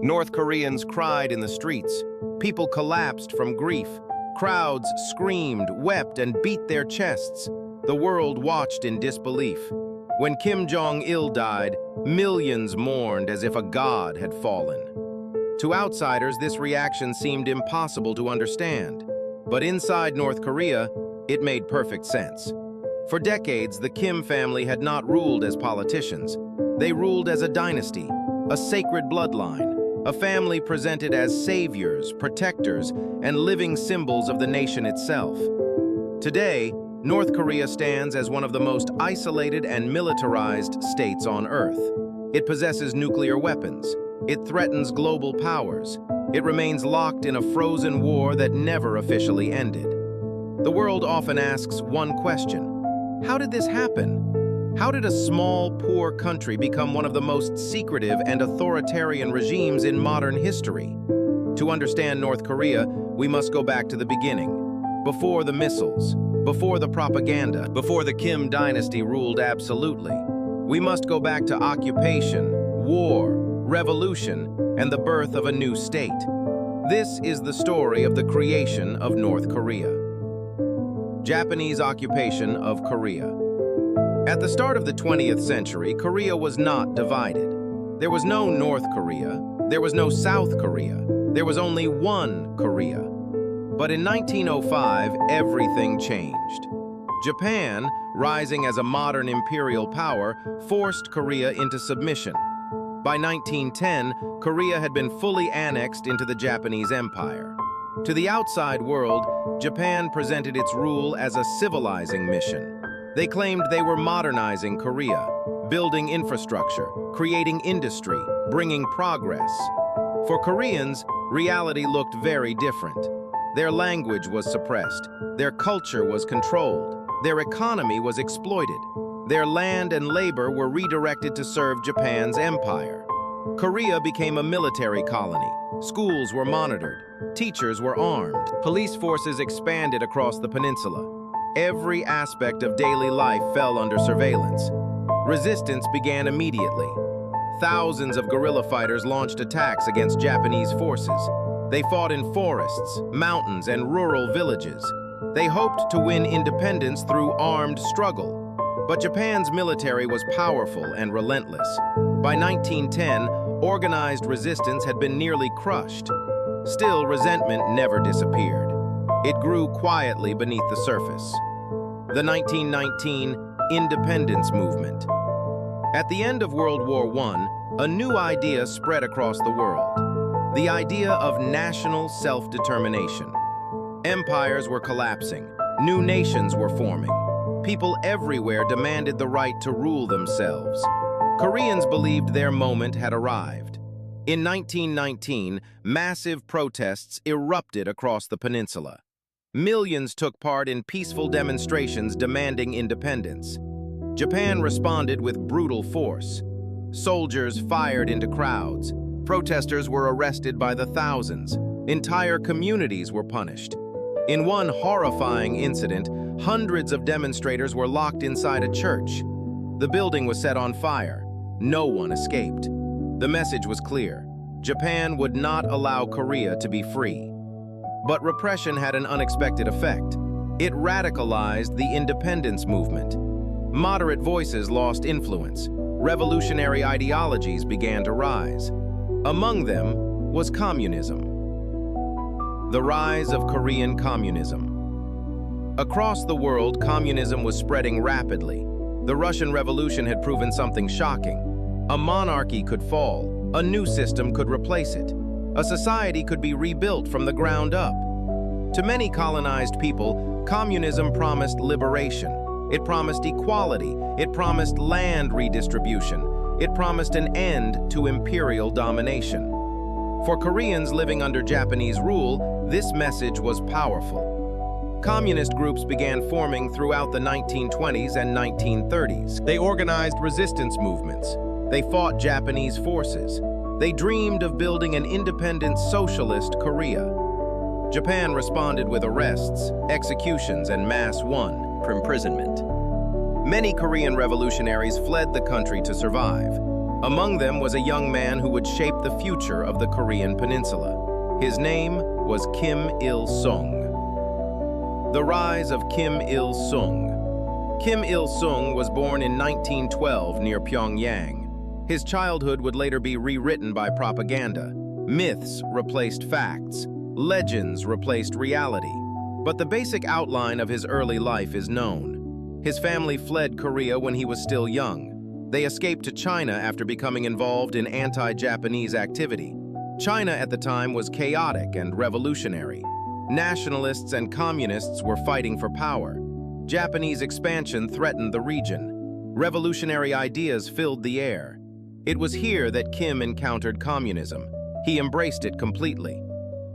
North Koreans cried in the streets. People collapsed from grief. Crowds screamed, wept, and beat their chests. The world watched in disbelief. When Kim Jong-il died, millions mourned as if a god had fallen. To outsiders, this reaction seemed impossible to understand. But inside North Korea, it made perfect sense. For decades, the Kim family had not ruled as politicians. They ruled as a dynasty, a sacred bloodline, a family presented as saviors, protectors, and living symbols of the nation itself. Today, North Korea stands as one of the most isolated and militarized states on Earth. It possesses nuclear weapons. It threatens global powers. It remains locked in a frozen war that never officially ended. The world often asks one question: how did this happen? How did a small, poor country become one of the most secretive and authoritarian regimes in modern history? To understand North Korea, we must go back to the beginning. Before the missiles, before the propaganda, before the Kim dynasty ruled absolutely. We must go back to occupation, war, revolution, and the birth of a new state. This is the story of the creation of North Korea. Japanese occupation of Korea. At the start of the 20th century, Korea was not divided. There was no North Korea, there was no South Korea, there was only one Korea. But in 1905, everything changed. Japan, rising as a modern imperial power, forced Korea into submission. By 1910, Korea had been fully annexed into the Japanese Empire. To the outside world, Japan presented its rule as a civilizing mission. They claimed they were modernizing Korea, building infrastructure, creating industry, bringing progress. For Koreans, reality looked very different. Their language was suppressed, their culture was controlled, their economy was exploited, their land and labor were redirected to serve Japan's empire. Korea became a military colony. Schools were monitored, teachers were armed, police forces expanded across the peninsula. Every aspect of daily life fell under surveillance. Resistance began immediately. Thousands of guerrilla fighters launched attacks against Japanese forces. They fought in forests, mountains, and rural villages. They hoped to win independence through armed struggle. But Japan's military was powerful and relentless. By 1910, organized resistance had been nearly crushed. Still, resentment never disappeared. It grew quietly beneath the surface. The 1919 Independence Movement. At the end of World War I, a new idea spread across the world. The idea of national self-determination. Empires were collapsing. New nations were forming. People everywhere demanded the right to rule themselves. Koreans believed their moment had arrived. In 1919, massive protests erupted across the peninsula. Millions took part in peaceful demonstrations demanding independence. Japan responded with brutal force. Soldiers fired into crowds. Protesters were arrested by the thousands. Entire communities were punished. In one horrifying incident, hundreds of demonstrators were locked inside a church. The building was set on fire. No one escaped. The message was clear. Japan would not allow Korea to be free. But repression had an unexpected effect. It radicalized the independence movement. Moderate voices lost influence. Revolutionary ideologies began to rise. Among them was communism. The rise of Korean communism. Across the world, communism was spreading rapidly. The Russian Revolution had proven something shocking. A monarchy could fall. A new system could replace it. A society could be rebuilt from the ground up. To many colonized people, communism promised liberation. It promised equality. It promised land redistribution. It promised an end to imperial domination. For Koreans living under Japanese rule, this message was powerful. Communist groups began forming throughout the 1920s and 1930s. They organized resistance movements. They fought Japanese forces. They dreamed of building an independent socialist Korea. Japan responded with arrests, executions, and mass imprisonment. Many Korean revolutionaries fled the country to survive. Among them was a young man who would shape the future of the Korean Peninsula. His name was Kim Il-sung. The rise of Kim Il-sung. Kim Il-sung was born in 1912 near Pyongyang. His childhood would later be rewritten by propaganda. Myths replaced facts. Legends replaced reality. But the basic outline of his early life is known. His family fled Korea when he was still young. They escaped to China after becoming involved in anti-Japanese activity. China at the time was chaotic and revolutionary. Nationalists and communists were fighting for power. Japanese expansion threatened the region. Revolutionary ideas filled the air. It was here that Kim encountered communism. He embraced it completely.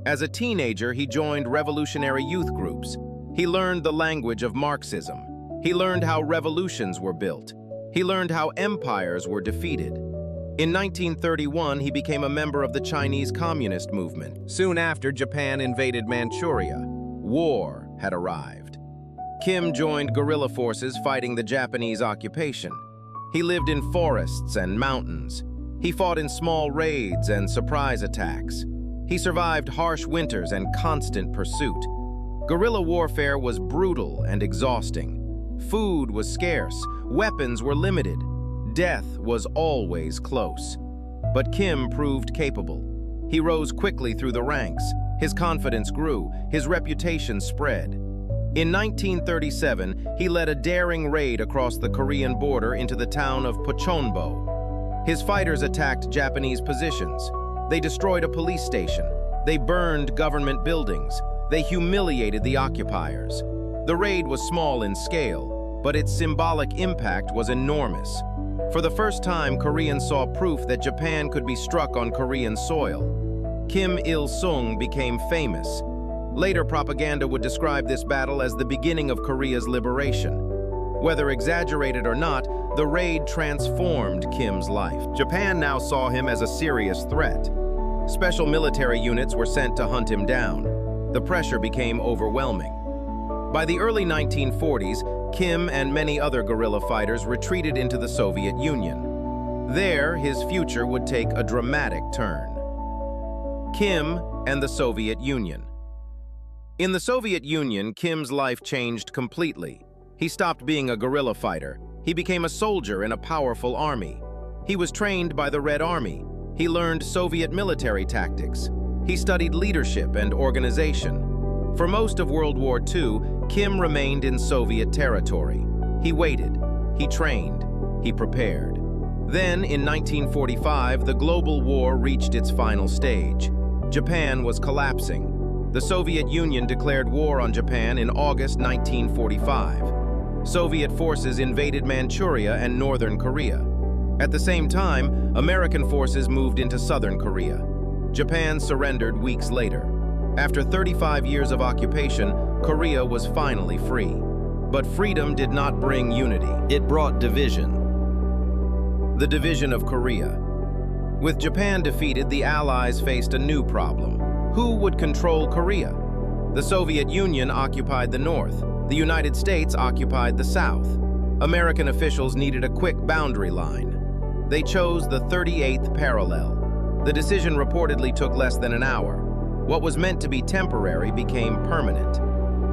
As a teenager, he joined revolutionary youth groups. He learned the language of Marxism. He learned how revolutions were built. He learned how empires were defeated. In 1931, he became a member of the Chinese Communist movement. Soon after, Japan invaded Manchuria. War had arrived. Kim joined guerrilla forces fighting the Japanese occupation. He lived in forests and mountains. He fought in small raids and surprise attacks. He survived harsh winters and constant pursuit. Guerrilla warfare was brutal and exhausting. Food was scarce, weapons were limited. Death was always close. But Kim proved capable. He rose quickly through the ranks. His confidence grew, his reputation spread. In 1937, he led a daring raid across the Korean border into the town of Pochonbo. His fighters attacked Japanese positions. They destroyed a police station. They burned government buildings. They humiliated the occupiers. The raid was small in scale, but its symbolic impact was enormous. For the first time, Koreans saw proof that Japan could be struck on Korean soil. Kim Il-sung became famous. Later, propaganda would describe this battle as the beginning of Korea's liberation. Whether exaggerated or not, the raid transformed Kim's life. Japan now saw him as a serious threat. Special military units were sent to hunt him down. The pressure became overwhelming. By the early 1940s, Kim and many other guerrilla fighters retreated into the Soviet Union. There, his future would take a dramatic turn. Kim and the Soviet Union. In the Soviet Union, Kim's life changed completely. He stopped being a guerrilla fighter. He became a soldier in a powerful army. He was trained by the Red Army. He learned Soviet military tactics. He studied leadership and organization. For most of World War II, Kim remained in Soviet territory. He waited, he trained, he prepared. Then, in 1945, the global war reached its final stage. Japan was collapsing. The Soviet Union declared war on Japan in August 1945. Soviet forces invaded Manchuria and northern Korea. At the same time, American forces moved into southern Korea. Japan surrendered weeks later. After 35 years of occupation, Korea was finally free. But freedom did not bring unity. It brought division. The division of Korea. With Japan defeated, the Allies faced a new problem. Who would control Korea? The Soviet Union occupied the north. The United States occupied the south. American officials needed a quick boundary line. They chose the 38th parallel. The decision reportedly took less than an hour. What was meant to be temporary became permanent.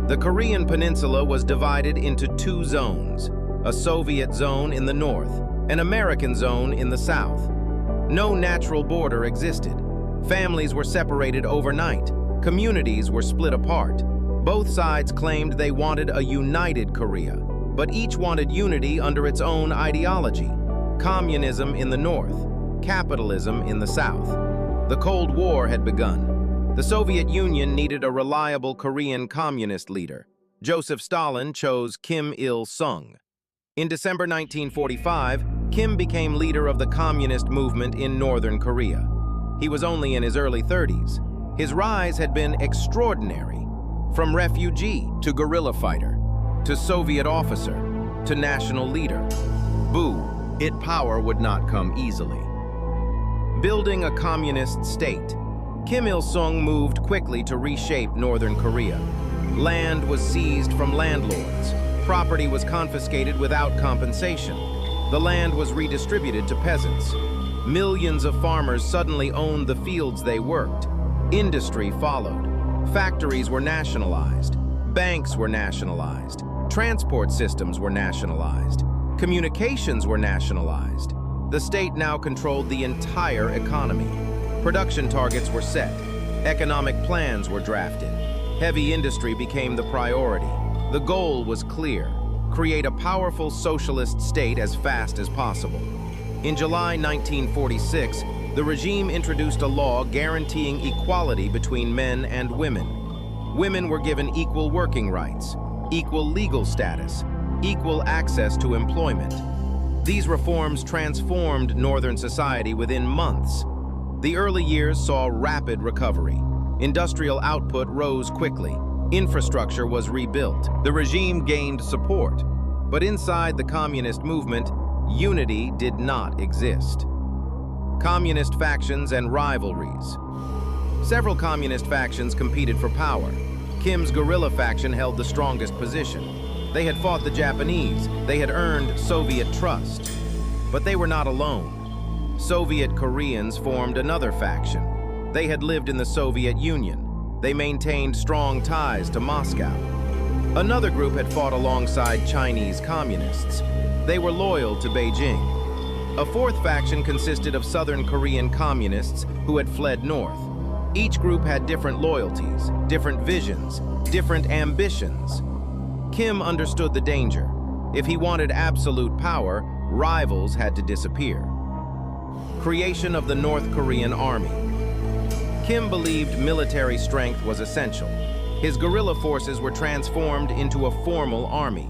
The Korean Peninsula was divided into two zones, a Soviet zone in the north, an American zone in the south. No natural border existed. Families were separated overnight. Communities were split apart. Both sides claimed they wanted a united Korea, but each wanted unity under its own ideology. Communism in the north, capitalism in the south. The Cold War had begun. The Soviet Union needed a reliable Korean communist leader. Joseph Stalin chose Kim Il-sung. In December 1945, Kim became leader of the communist movement in northern Korea. He was only in his early 30s. His rise had been extraordinary. From refugee to guerrilla fighter, to Soviet officer, to national leader. Power would not come easily. Building a communist state. Kim Il-sung moved quickly to reshape northern Korea. Land was seized from landlords. Property was confiscated without compensation. The land was redistributed to peasants. Millions of farmers suddenly owned the fields they worked. Industry followed. Factories were nationalized. Banks were nationalized. Transport systems were nationalized. Communications were nationalized. The state now controlled the entire economy. Production targets were set. Economic plans were drafted. Heavy industry became the priority. The goal was clear: create a powerful socialist state as fast as possible. In July 1946, the regime introduced a law guaranteeing equality between men and women. Women were given equal working rights, equal legal status, equal access to employment. These reforms transformed Northern society within months. The early years saw rapid recovery. Industrial output rose quickly. Infrastructure was rebuilt. The regime gained support. But inside the communist movement, unity did not exist. Communist factions and rivalries. Several communist factions competed for power. Kim's guerrilla faction held the strongest position. They had fought the Japanese. They had earned Soviet trust. But they were not alone. Soviet Koreans formed another faction. They had lived in the Soviet Union. They maintained strong ties to Moscow. Another group had fought alongside Chinese communists. They were loyal to Beijing. A fourth faction consisted of Southern Korean communists who had fled north. Each group had different loyalties, different visions, different ambitions. Kim understood the danger. If he wanted absolute power, rivals had to disappear. Creation of the North Korean Army. Kim believed military strength was essential. His guerrilla forces were transformed into a formal army.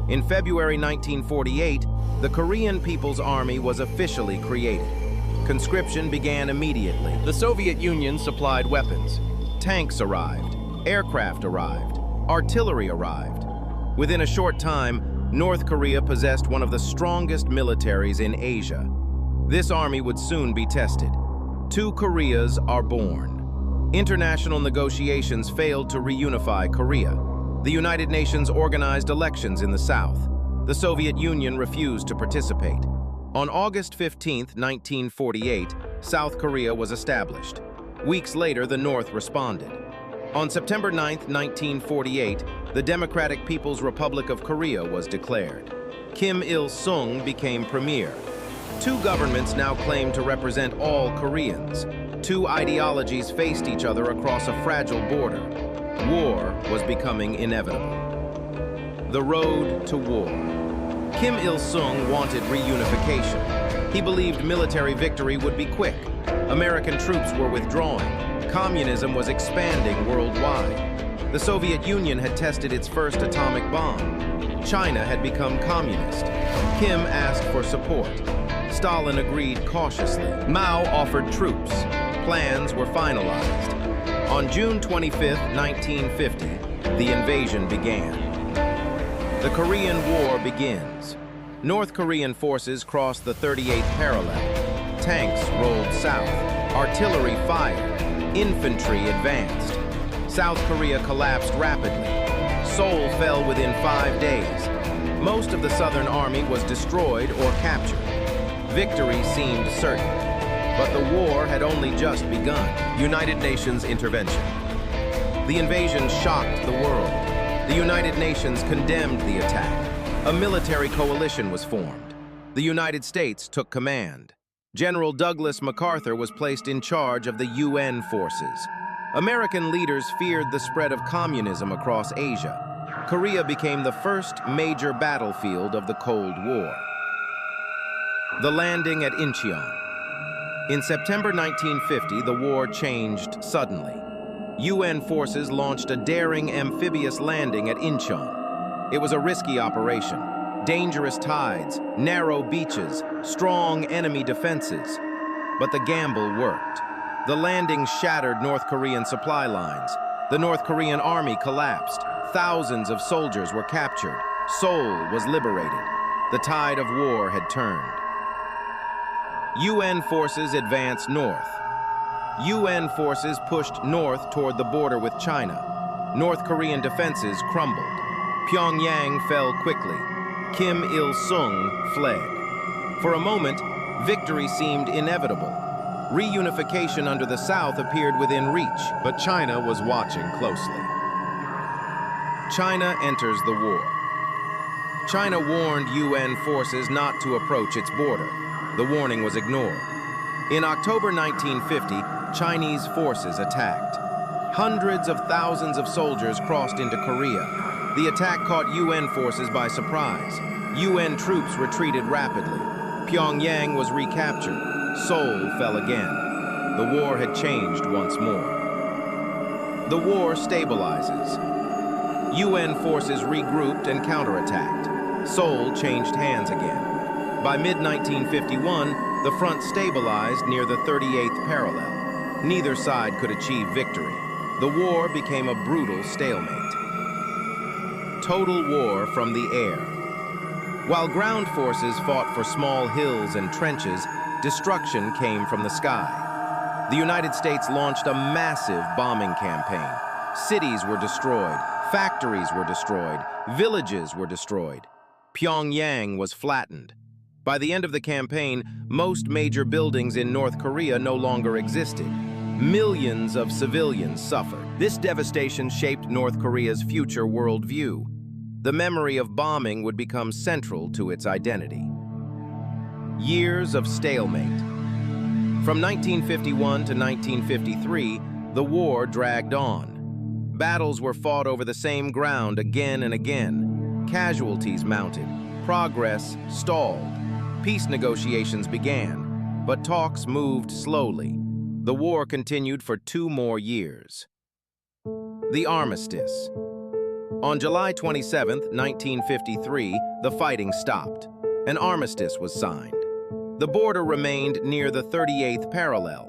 In February 1948, the Korean People's Army was officially created. Conscription began immediately. The Soviet Union supplied weapons. Tanks arrived. Aircraft arrived. Artillery arrived. Within a short time, North Korea possessed one of the strongest militaries in Asia. This army would soon be tested. Two Koreas are born. International negotiations failed to reunify Korea. The United Nations organized elections in the South. The Soviet Union refused to participate. On August 15, 1948, South Korea was established. Weeks later, the North responded. On September 9, 1948, the Democratic People's Republic of Korea was declared. Kim Il-sung became premier. Two governments now claimed to represent all Koreans. Two ideologies faced each other across a fragile border. War was becoming inevitable. The road to war. Kim Il-sung wanted reunification. He believed military victory would be quick. American troops were withdrawing. Communism was expanding worldwide. The Soviet Union had tested its first atomic bomb. China had become communist. Kim asked for support. Stalin agreed cautiously. Mao offered troops. Plans were finalized. On June 25, 1950, the invasion began. The Korean War begins. North Korean forces crossed the 38th parallel. Tanks rolled south. Artillery fired. Infantry advanced. South Korea collapsed rapidly. Seoul fell within 5 days. Most of the Southern Army was destroyed or captured. Victory seemed certain. But the war had only just begun. United Nations intervention. The invasion shocked the world. The United Nations condemned the attack. A military coalition was formed. The United States took command. General Douglas MacArthur was placed in charge of the UN forces. American leaders feared the spread of communism across Asia. Korea became the first major battlefield of the Cold War. The landing at Incheon. In September 1950, the war changed suddenly. UN forces launched a daring amphibious landing at Incheon. It was a risky operation. Dangerous tides, narrow beaches, strong enemy defenses. But the gamble worked. The landing shattered North Korean supply lines. The North Korean army collapsed. Thousands of soldiers were captured. Seoul was liberated. The tide of war had turned. UN forces advanced north. UN forces pushed north toward the border with China. North Korean defenses crumbled. Pyongyang fell quickly. Kim Il-sung fled. For a moment, Victory seemed inevitable. Reunification under the South appeared within reach. But China was watching closely. China enters the war. China warned UN forces not to approach its border. The warning was ignored. In October 1950, Chinese forces attacked. Hundreds of thousands of soldiers crossed into Korea. The attack caught UN forces by surprise. UN troops retreated rapidly. Pyongyang was recaptured. Seoul fell again. The war had changed once more. The war stabilizes. UN forces regrouped and counterattacked. Seoul changed hands again. By mid-1951, the front stabilized near the 38th parallel. Neither side could achieve victory. The war became a brutal stalemate. Total war from the air. While ground forces fought for small hills and trenches, destruction came from the sky. The United States launched a massive bombing campaign. Cities were destroyed, factories were destroyed, villages were destroyed. Pyongyang was flattened. By the end of the campaign, most major buildings in North Korea no longer existed. Millions of civilians suffered. This devastation shaped North Korea's future worldview. The memory of bombing would become central to its identity. Years of stalemate. From 1951 to 1953, the war dragged on. Battles were fought over the same ground again and again. Casualties mounted. Progress stalled. Peace negotiations began, but talks moved slowly. The war continued for 2 more years. The armistice. On July 27, 1953, the fighting stopped. An armistice was signed. The border remained near the 38th parallel.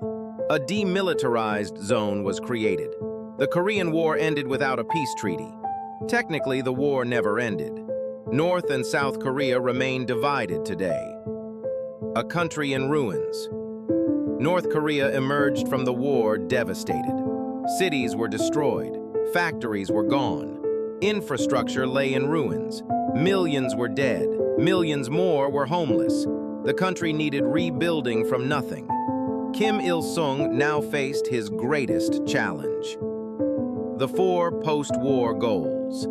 A demilitarized zone was created. The Korean War ended without a peace treaty. Technically, the war never ended. North and South Korea remain divided today. A country in ruins. North Korea emerged from the war devastated. Cities were destroyed. Factories were gone. Infrastructure lay in ruins. Millions were dead. Millions more were homeless. The country needed rebuilding from nothing. Kim Il-sung now faced his greatest challenge. The 4 post-war goals.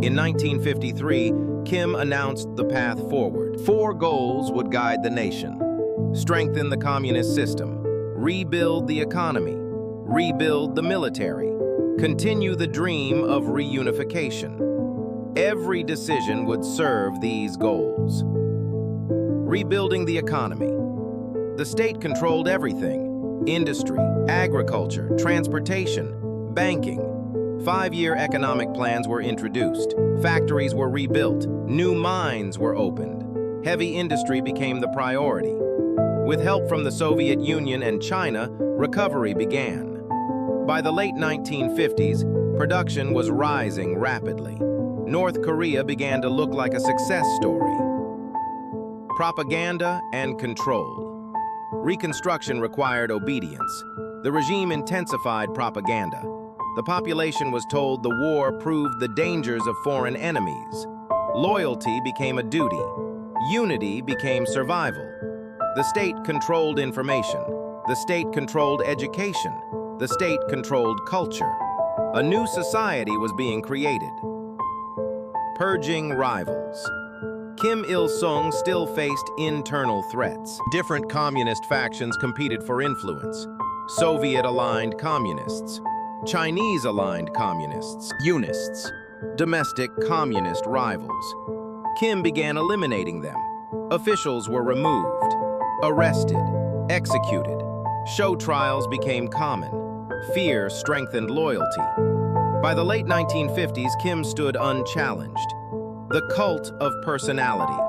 In 1953, Kim announced the path forward. 4 goals would guide the nation. Strengthen the communist system. Rebuild the economy. Rebuild the military. Continue the dream of reunification. Every decision would serve these goals. Rebuilding the economy. The state controlled everything: industry, agriculture, transportation, banking. 5-year economic plans were introduced. Factories were rebuilt. New mines were opened. Heavy industry became the priority. With help from the Soviet Union and China, recovery began. By the late 1950s, production was rising rapidly. North Korea began to look like a success story. Propaganda and control. Reconstruction required obedience. The regime intensified propaganda. The population was told the war proved the dangers of foreign enemies. Loyalty became a duty. Unity became survival. The state controlled information. The state controlled education. The state controlled culture. A new society was being created. Purging rivals. Kim Il-sung still faced internal threats. Different communist factions competed for influence. Soviet-aligned communists. Chinese-aligned communists. Unists. Domestic communist rivals. Kim began eliminating them. Officials were removed, arrested, executed. Show trials became common. Fear strengthened loyalty. By the late 1950s, Kim stood unchallenged. The cult of personality.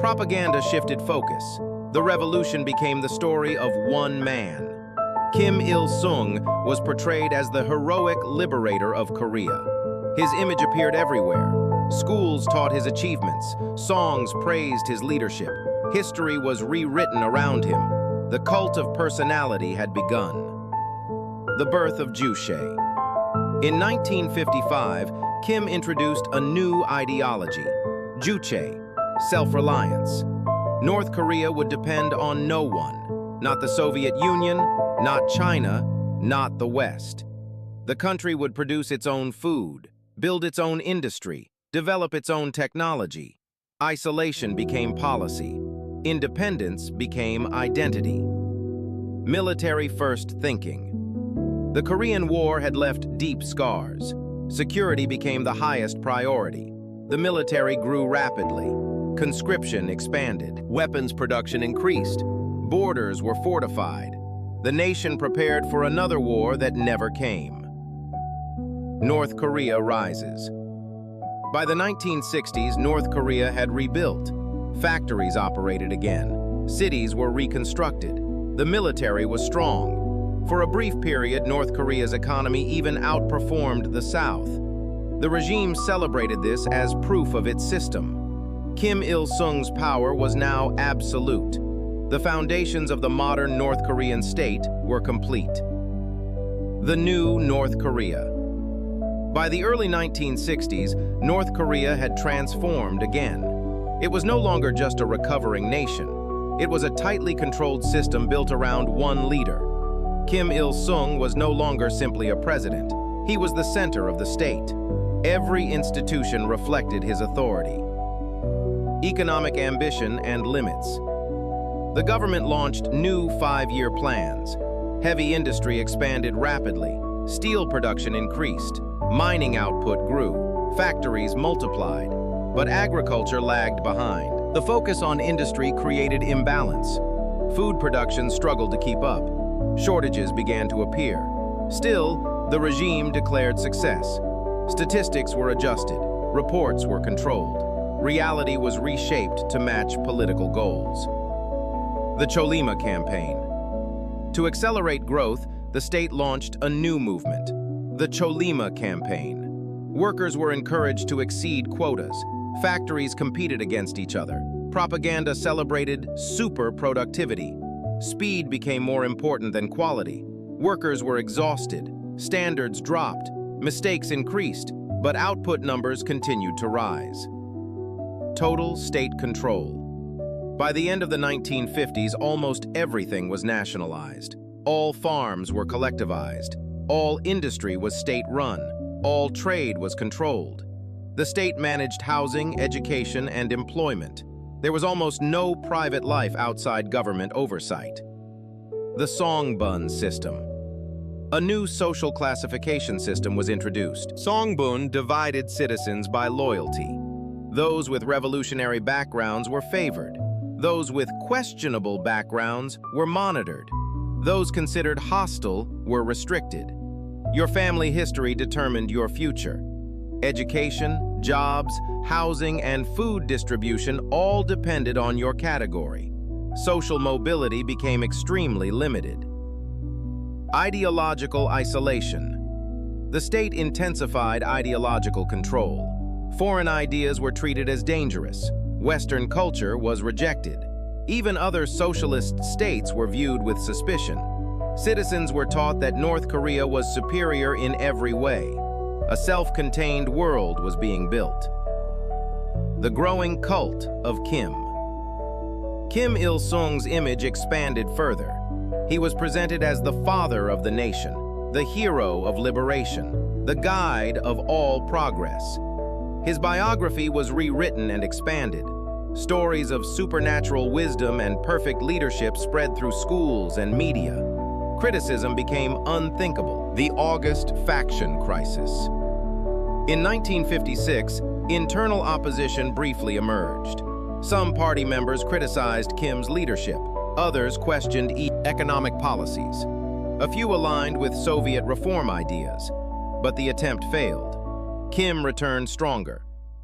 Propaganda shifted focus. The revolution became the story of one man. Kim Il-sung was portrayed as the heroic liberator of Korea. His image appeared everywhere. Schools taught his achievements. Songs praised his leadership. History was rewritten around him. The cult of personality had begun. The birth of Juche. In 1955, Kim introduced a new ideology, Juche, self-reliance. North Korea would depend on no one, not the Soviet Union, not China, not the West. The country would produce its own food, build its own industry, develop its own technology. Isolation became policy. Independence became identity. Military-first thinking. The Korean War had left deep scars. Security became the highest priority. The military grew rapidly. Conscription expanded. Weapons production increased. Borders were fortified. The nation prepared for another war that never came. North Korea rises. By the 1960s, North Korea had rebuilt. Factories operated again. Cities were reconstructed. The military was strong. For a brief period, North Korea's economy even outperformed the South. The regime celebrated this as proof of its system. Kim Il-sung's power was now absolute. The foundations of the modern North Korean state were complete. The new North Korea. By the early 1960s, North Korea had transformed again. It was no longer just a recovering nation. It was a tightly controlled system built around one leader. Kim Il-sung was no longer simply a president. He was the center of the state. Every institution reflected his authority. Economic ambition and limits. The government launched new 5-year plans. Heavy industry expanded rapidly. Steel production increased. Mining output grew. Factories multiplied. But agriculture lagged behind. The focus on industry created imbalance. Food production struggled to keep up. Shortages began to appear. Still, the regime declared success. Statistics were adjusted. Reports were controlled. Reality was reshaped to match political goals. The Cholima campaign. To accelerate growth, the state launched a new movement, the Cholima campaign. Workers were encouraged to exceed quotas. Factories competed against each other. Propaganda celebrated super productivity. Speed became more important than quality. Workers were exhausted. Standards dropped. Mistakes increased, but output numbers continued to rise. Total state control. By the end of the 1950s, almost everything was nationalized. All farms were collectivized. All industry was state-run. All trade was controlled. The state managed housing, education, and employment. There was almost no private life outside government oversight. The Songbun system. A new social classification system was introduced. Songbun divided citizens by loyalty. Those with revolutionary backgrounds were favored. Those with questionable backgrounds were monitored. Those considered hostile were restricted. Your family history determined your future. Education, jobs, housing, and food distribution all depended on your category. Social mobility became extremely limited. Ideological isolation. The state intensified ideological control. Foreign ideas were treated as dangerous. Western culture was rejected. Even other socialist states were viewed with suspicion. Citizens were taught that North Korea was superior in every way. A self-contained world was being built. The growing cult of Kim. Kim Il-sung's image expanded further. He was presented as the father of the nation, the hero of liberation, the guide of all progress. His biography was rewritten and expanded. Stories of supernatural wisdom and perfect leadership spread through schools and media. Criticism became unthinkable. The August faction crisis. In 1956, internal opposition briefly emerged. Some party members criticized Kim's leadership. Others questioned economic policies. A few aligned with Soviet reform ideas, but the attempt failed. Kim returned stronger.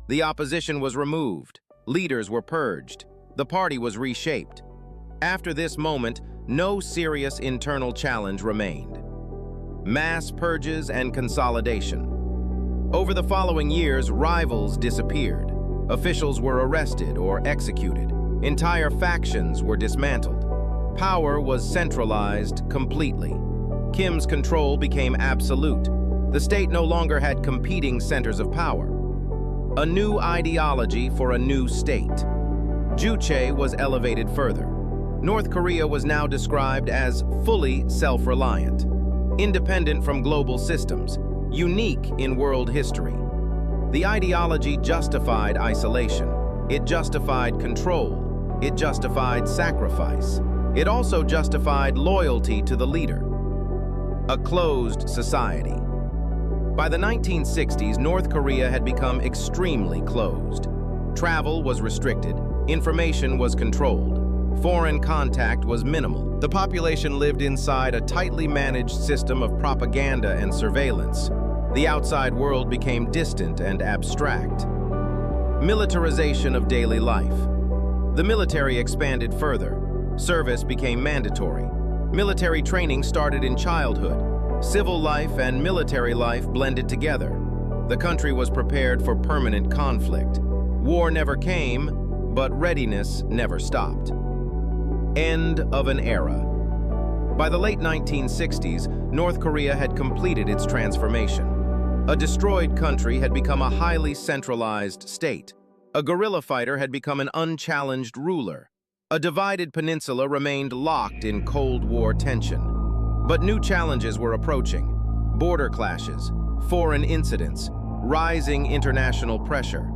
The opposition was removed. Leaders were purged. The party was reshaped. After this moment, no serious internal challenge remained. Mass purges and consolidation. Over the following years, rivals disappeared. Officials were arrested or executed. Entire factions were dismantled. Power was centralized completely. Kim's control became absolute. The state no longer had competing centers of power. A new ideology for a new state. Juche was elevated further. North Korea was now described as fully self-reliant, independent from global systems, unique in world history. The ideology justified isolation. It justified control. It justified sacrifice. It also justified loyalty to the leader. A closed society. By the 1960s, North Korea had become extremely closed. Travel was restricted. Information was controlled. Foreign contact was minimal. The population lived inside a tightly managed system of propaganda and surveillance. The outside world became distant and abstract. Militarization of daily life. The military expanded further. Service became mandatory. Military training started in childhood. Civil life and military life blended together. The country was prepared for permanent conflict. War never came, but readiness never stopped. End of an era. By the late 1960s, North Korea had completed its transformation. A destroyed country had become a highly centralized state. A guerrilla fighter had become an unchallenged ruler. A divided peninsula remained locked in Cold War tension. But new challenges were approaching. Border clashes, foreign incidents, rising international pressure.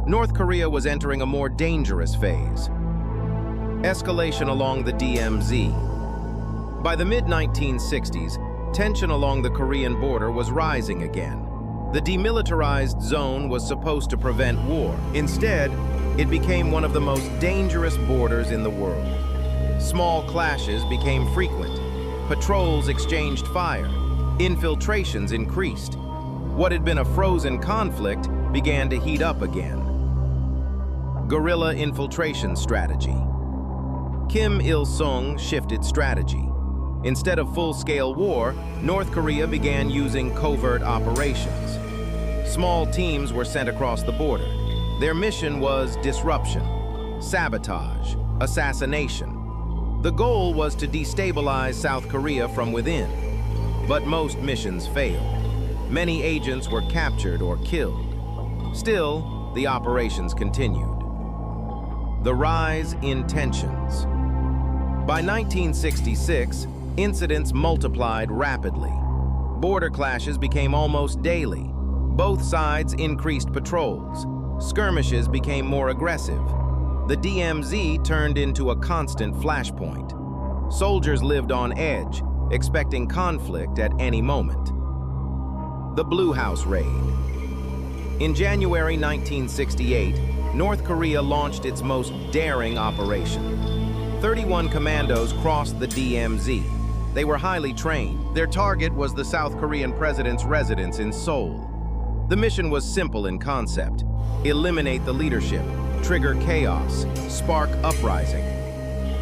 North Korea was entering a more dangerous phase. Escalation along the DMZ. By the mid-1960s, tension along the Korean border was rising again. The demilitarized zone was supposed to prevent war. Instead, it became one of the most dangerous borders in the world. Small clashes became frequent. Patrols exchanged fire. Infiltrations increased. What had been a frozen conflict began to heat up again. Guerrilla infiltration strategy. Kim Il-sung shifted strategy. Instead of full-scale war, North Korea began using covert operations. Small teams were sent across the border. Their mission was disruption, sabotage, assassination. The goal was to destabilize South Korea from within. But most missions failed. Many agents were captured or killed. Still, the operations continued. The rise in tensions. By 1966, incidents multiplied rapidly. Border clashes became almost daily. Both sides increased patrols. Skirmishes became more aggressive. The DMZ turned into a constant flashpoint. Soldiers lived on edge, expecting conflict at any moment. The Blue House Raid. In January 1968, North Korea launched its most daring operation. 31 commandos crossed the DMZ. They were highly trained. Their target was the South Korean president's residence in Seoul. The mission was simple in concept. Eliminate the leadership, trigger chaos, spark uprising.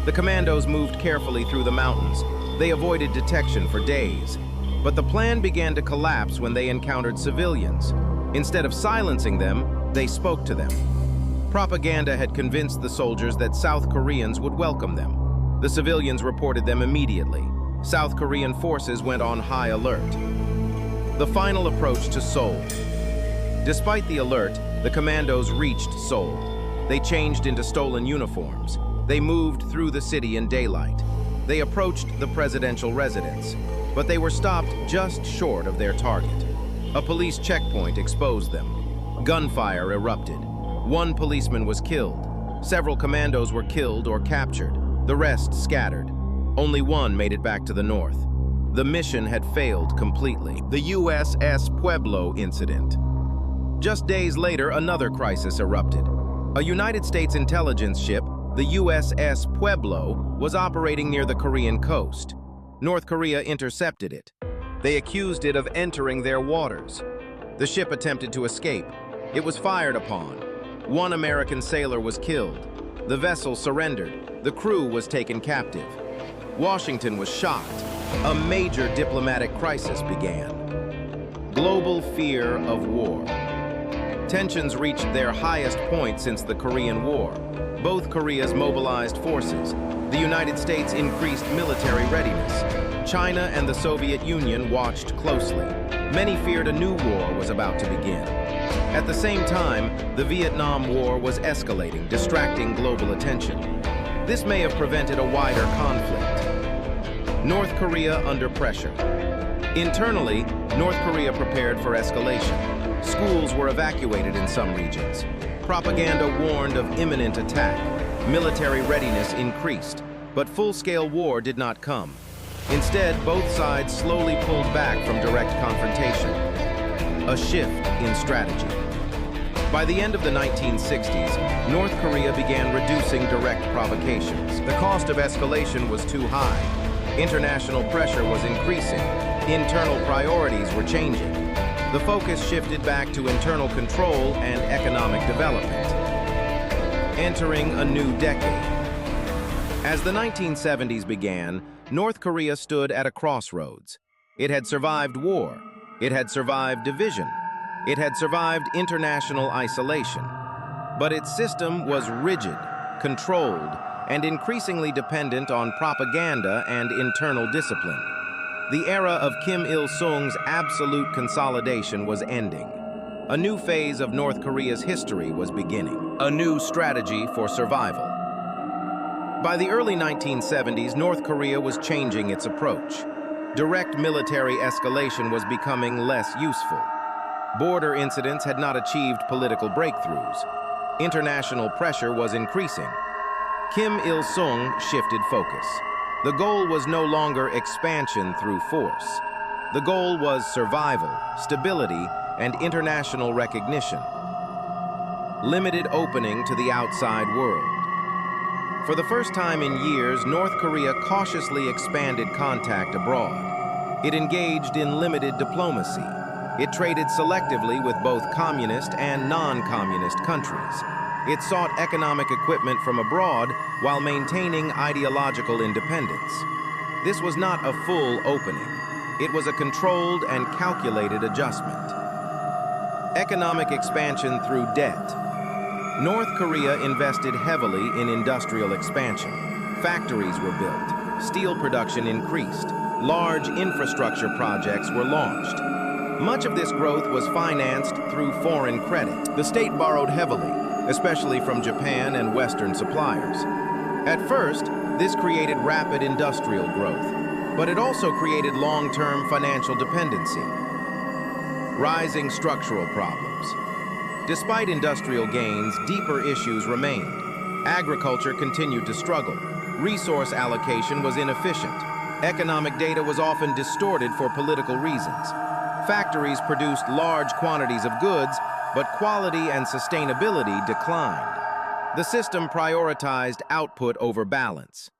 The commandos moved carefully through the mountains. They avoided detection for days. But the plan began to collapse when they encountered civilians. Instead of silencing them, they spoke to them. Propaganda had convinced the soldiers that South Koreans would welcome them. The civilians reported them immediately. South Korean forces went on high alert. The final approach to Seoul. Despite the alert, the commandos reached Seoul. They changed into stolen uniforms. They moved through the city in daylight. They approached the presidential residence, but they were stopped just short of their target. A police checkpoint exposed them. Gunfire erupted. One policeman was killed. Several commandos were killed or captured. The rest scattered. Only one made it back to the north. The mission had failed completely. The USS Pueblo incident. Just days later, another crisis erupted. A United States intelligence ship, the USS Pueblo, was operating near the Korean coast. North Korea intercepted it. They accused it of entering their waters. The ship attempted to escape. It was fired upon. One American sailor was killed. The vessel surrendered. The crew was taken captive. Washington was shocked. A major diplomatic crisis began. Global fear of war. Tensions reached their highest point since the Korean War. Both Koreas mobilized forces. The United States increased military readiness. China and the Soviet Union watched closely. Many feared a new war was about to begin. At the same time, the Vietnam War was escalating, distracting global attention. This may have prevented a wider conflict. North Korea under pressure. Internally, North Korea prepared for escalation. Schools were evacuated in some regions. Propaganda warned of imminent attack. Military readiness increased, but full-scale war did not come. Instead, both sides slowly pulled back from direct confrontation. A shift in strategy. By the end of the 1960s, North Korea began reducing direct provocations. The cost of escalation was too high. International pressure was increasing. Internal priorities were changing. The focus shifted back to internal control and economic development. Entering a new decade. As the 1970s began, North Korea stood at a crossroads. It had survived war. It had survived division. It had survived international isolation. But its system was rigid, controlled, and increasingly dependent on propaganda and internal discipline. The era of Kim Il-sung's absolute consolidation was ending. A new phase of North Korea's history was beginning. A new strategy for survival. By the early 1970s, North Korea was changing its approach. Direct military escalation was becoming less useful. Border incidents had not achieved political breakthroughs. International pressure was increasing. Kim Il-sung shifted focus. The goal was no longer expansion through force. The goal was survival, stability, and international recognition. Limited opening to the outside world. For the first time in years, North Korea cautiously expanded contact abroad. It engaged in limited diplomacy. It traded selectively with both communist and non-communist countries. It sought economic equipment from abroad while maintaining ideological independence. This was not a full opening. It was a controlled and calculated adjustment. Economic expansion through debt. North Korea invested heavily in industrial expansion. Factories were built. Steel production increased. Large infrastructure projects were launched. Much of this growth was financed through foreign credit. The state borrowed heavily, especially from Japan and Western suppliers. At first, this created rapid industrial growth, but it also created long-term financial dependency. Rising structural problems. Despite industrial gains, deeper issues remained. Agriculture continued to struggle. Resource allocation was inefficient. Economic data was often distorted for political reasons. Factories produced large quantities of goods, but quality and sustainability declined. The system prioritized output over balance.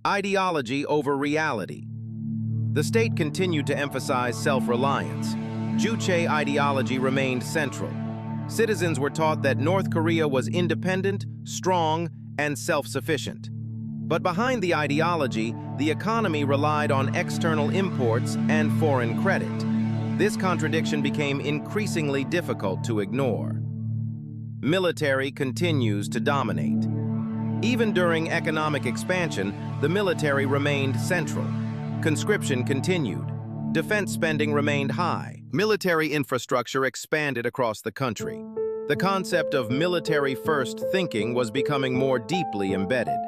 Ideology over reality. The state continued to emphasize self-reliance. Juche ideology remained central. Citizens were taught that North Korea was independent, strong, and self-sufficient. But behind the ideology, the economy relied on external imports and foreign credit. This contradiction became increasingly difficult to ignore. Military continues to dominate. Even during economic expansion, the military remained central. Conscription continued. Defense spending remained high. Military infrastructure expanded across the country. The concept of military-first thinking was becoming more deeply embedded.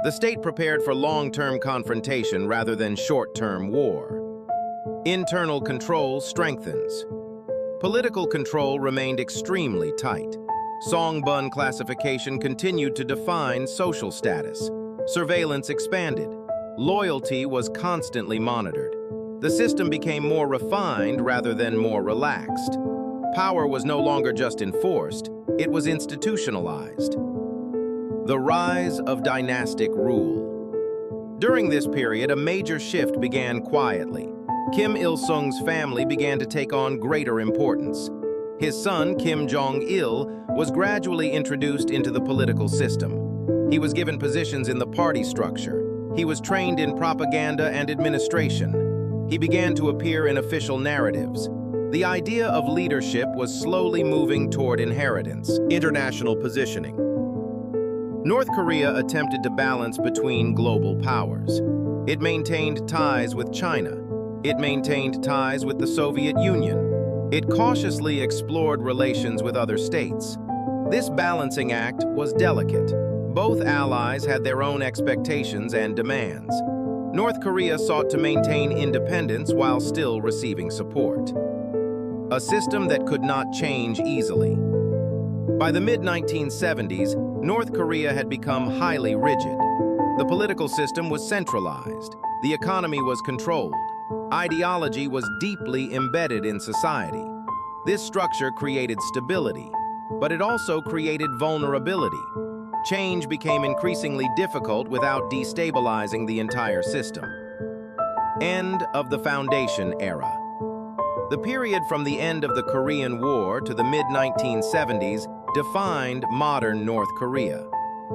The state prepared for long-term confrontation rather than short-term war. Internal control strengthens. Political control remained extremely tight. Songbun classification continued to define social status. Surveillance expanded. Loyalty was constantly monitored. The system became more refined rather than more relaxed. Power was no longer just enforced, it was institutionalized. The rise of dynastic rule. During this period, a major shift began quietly. Kim Il-sung's family began to take on greater importance. His son, Kim Jong-il, was gradually introduced into the political system. He was given positions in the party structure. He was trained in propaganda and administration. He began to appear in official narratives. The idea of leadership was slowly moving toward inheritance. International positioning. North Korea attempted to balance between global powers. It maintained ties with China. It maintained ties with the Soviet Union. It cautiously explored relations with other states. This balancing act was delicate. Both allies had their own expectations and demands. North Korea sought to maintain independence while still receiving support. A system that could not change easily. By the mid-1970s, North Korea had become highly rigid. The political system was centralized. The economy was controlled. Ideology was deeply embedded in society. This structure created stability, but it also created vulnerability. Change became increasingly difficult without destabilizing the entire system. End of the Foundation Era. The period from the end of the Korean War to the mid-1970s defined modern North Korea.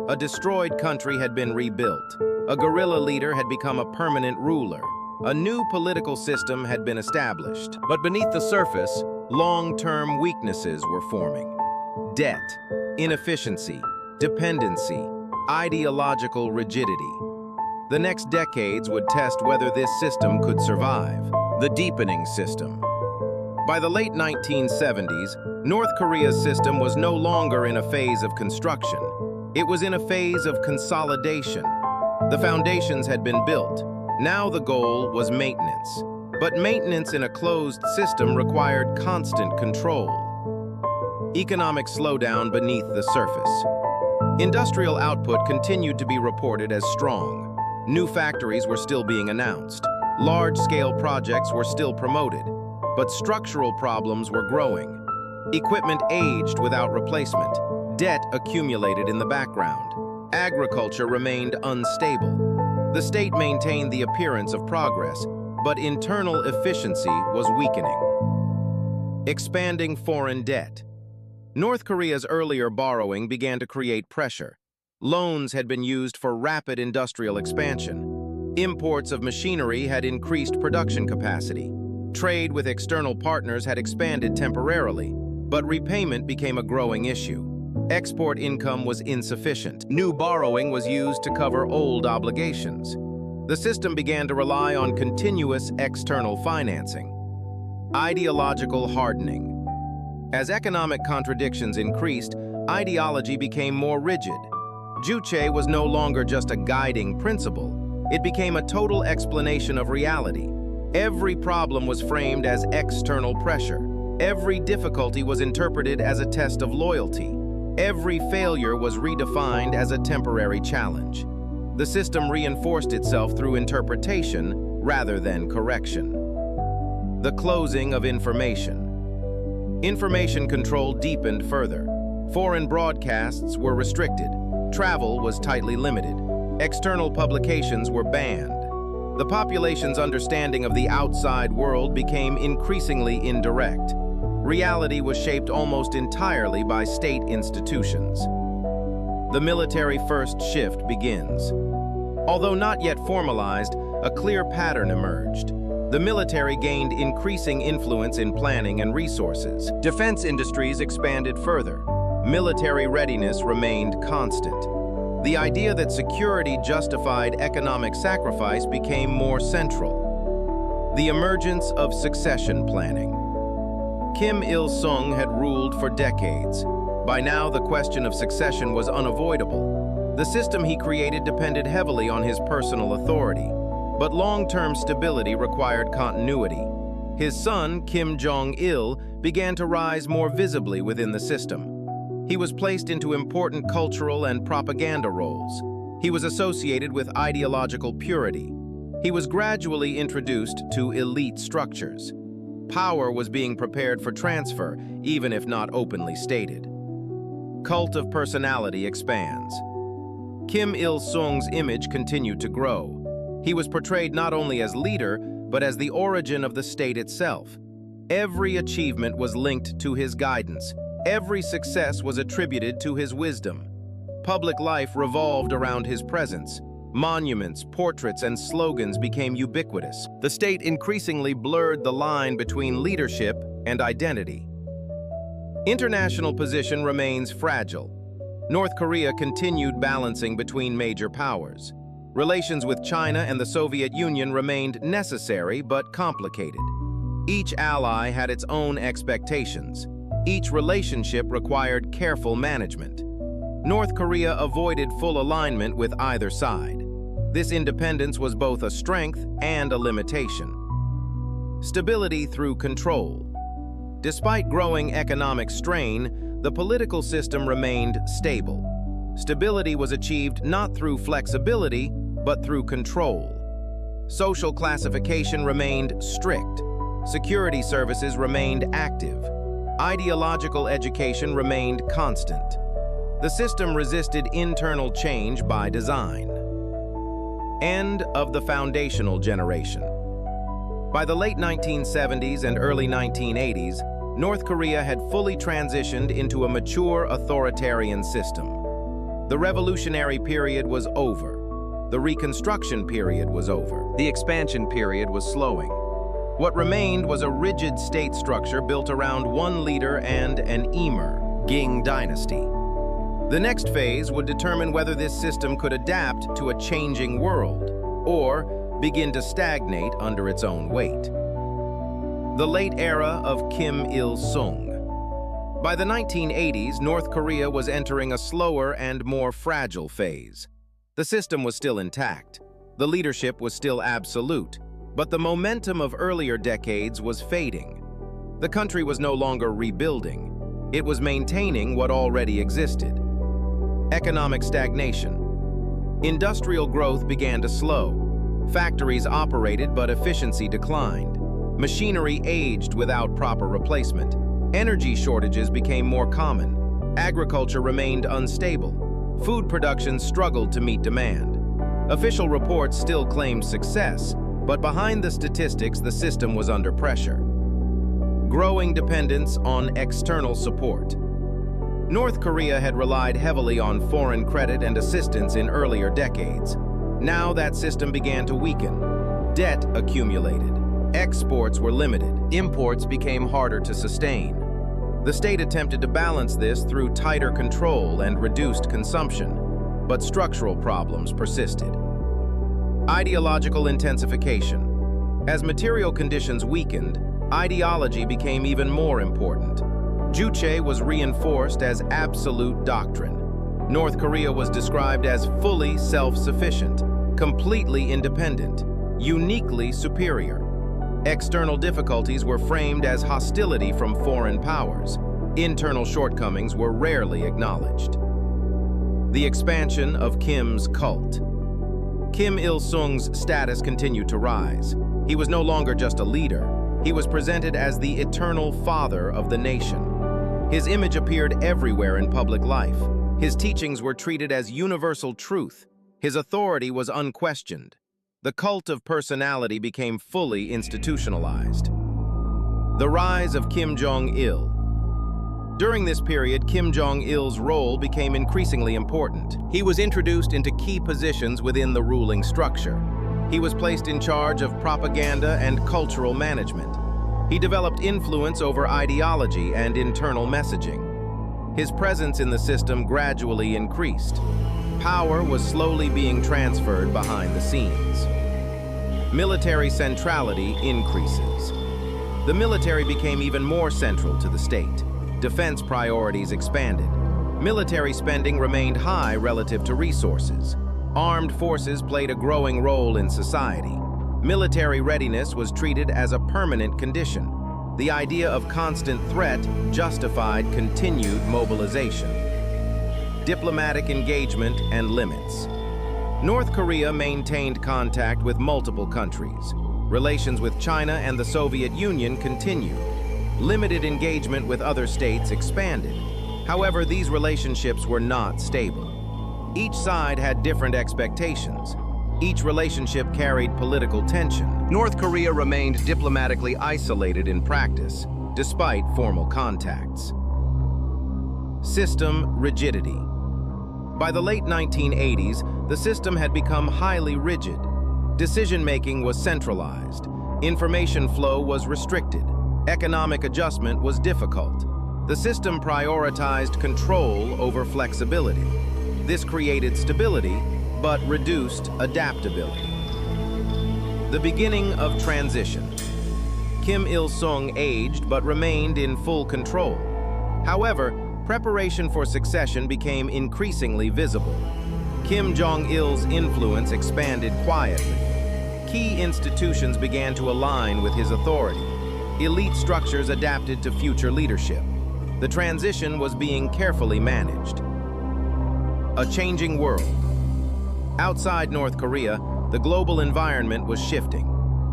A destroyed country had been rebuilt. A guerrilla leader had become a permanent ruler. A new political system had been established. But beneath the surface, long-term weaknesses were forming. Debt, inefficiency, dependency, ideological rigidity. The next decades would test whether this system could survive. The deepening system. By the late 1970s, North Korea's system was no longer in a phase of construction. It was in a phase of consolidation. The foundations had been built. Now the goal was maintenance. But maintenance in a closed system required constant control. Economic slowdown beneath the surface. Industrial output continued to be reported as strong. New factories were still being announced. Large-scale projects were still promoted. But structural problems were growing. Equipment aged without replacement. Debt accumulated in the background. Agriculture remained unstable. The state maintained the appearance of progress, but internal efficiency was weakening. Expanding foreign debt. North Korea's earlier borrowing began to create pressure. Loans had been used for rapid industrial expansion. Imports of machinery had increased production capacity. Trade with external partners had expanded temporarily, but repayment became a growing issue. Export income was insufficient. New borrowing was used to cover old obligations. The system began to rely on continuous external financing. Ideological hardening. As economic contradictions increased, ideology became more rigid. Juche was no longer just a guiding principle. It became a total explanation of reality. Every problem was framed as external pressure. Every difficulty was interpreted as a test of loyalty. Every failure was redefined as a temporary challenge. The system reinforced itself through interpretation rather than correction. The closing of information. Information control deepened further. Foreign broadcasts were restricted. Travel was tightly limited. External publications were banned. The population's understanding of the outside world became increasingly indirect. Reality was shaped almost entirely by state institutions. The military-first shift begins. Although not yet formalized, a clear pattern emerged. The military gained increasing influence in planning and resources. Defense industries expanded further. Military readiness remained constant. The idea that security justified economic sacrifice became more central. The emergence of succession planning. Kim Il-sung had ruled for decades. By now, the question of succession was unavoidable. The system he created depended heavily on his personal authority. But long-term stability required continuity. His son, Kim Jong-il, began to rise more visibly within the system. He was placed into important cultural and propaganda roles. He was associated with ideological purity. He was gradually introduced to elite structures. Power was being prepared for transfer, even if not openly stated. Cult of personality expands. Kim Il-sung's image continued to grow. He was portrayed not only as leader, but as the origin of the state itself. Every achievement was linked to his guidance. Every success was attributed to his wisdom. Public life revolved around his presence. Monuments, portraits, and slogans became ubiquitous. The state increasingly blurred the line between leadership and identity. International position remains fragile. North Korea continued balancing between major powers. Relations with China and the Soviet Union remained necessary but complicated. Each ally had its own expectations. Each relationship required careful management. North Korea avoided full alignment with either side. This independence was both a strength and a limitation. Stability through control. Despite growing economic strain, the political system remained stable. Stability was achieved not through flexibility, but through control. Social classification remained strict. Security services remained active. Ideological education remained constant. The system resisted internal change by design. End of the foundational generation. By the late 1970s and early 1980s, North Korea had fully transitioned into a mature authoritarian system. The revolutionary period was over. The reconstruction period was over. The expansion period was slowing. What remained was a rigid state structure built around one leader and an emir, Ging dynasty. The next phase would determine whether this system could adapt to a changing world or begin to stagnate under its own weight. The late era of Kim Il-sung. By the 1980s, North Korea was entering a slower and more fragile phase. The system was still intact. The leadership was still absolute, but the momentum of earlier decades was fading. The country was no longer rebuilding. It was maintaining what already existed. Economic stagnation. Industrial growth began to slow. Factories operated, but efficiency declined. Machinery aged without proper replacement. Energy shortages became more common. Agriculture remained unstable. Food production struggled to meet demand. Official reports still claimed success, but behind the statistics, the system was under pressure. Growing dependence on external support. North Korea had relied heavily on foreign credit and assistance in earlier decades. Now that system began to weaken. Debt accumulated. Exports were limited. Imports became harder to sustain. The state attempted to balance this through tighter control and reduced consumption, but structural problems persisted. Ideological intensification. As material conditions weakened, ideology became even more important. Juche was reinforced as absolute doctrine. North Korea was described as fully self-sufficient, completely independent, uniquely superior. External difficulties were framed as hostility from foreign powers. Internal shortcomings were rarely acknowledged. The expansion of Kim's cult. Kim Il-sung's status continued to rise. He was no longer just a leader. He was presented as the eternal father of the nation. His image appeared everywhere in public life. His teachings were treated as universal truth. His authority was unquestioned. The cult of personality became fully institutionalized. The rise of Kim Jong-il. During this period, Kim Jong-il's role became increasingly important. He was introduced into key positions within the ruling structure. He was placed in charge of propaganda and cultural management. He developed influence over ideology and internal messaging. His presence in the system gradually increased. Power was slowly being transferred behind the scenes. Military centrality increases. The military became even more central to the state. Defense priorities expanded. Military spending remained high relative to resources. Armed forces played a growing role in society. Military readiness was treated as a permanent condition. The idea of constant threat justified continued mobilization. Diplomatic engagement and limits. North Korea maintained contact with multiple countries. Relations with China and the Soviet Union continued. Limited engagement with other states expanded. However, these relationships were not stable. Each side had different expectations. Each relationship carried political tension. North Korea remained diplomatically isolated in practice, despite formal contacts. System rigidity. By the late 1980s, the system had become highly rigid. Decision-making was centralized. Information flow was restricted. Economic adjustment was difficult. The system prioritized control over flexibility. This created stability, but reduced adaptability. The beginning of transition. Kim Il-sung aged but remained in full control. However, preparation for succession became increasingly visible. Kim Jong-il's influence expanded quietly. Key institutions began to align with his authority. Elite structures adapted to future leadership. The transition was being carefully managed. A changing world. Outside North Korea, the global environment was shifting.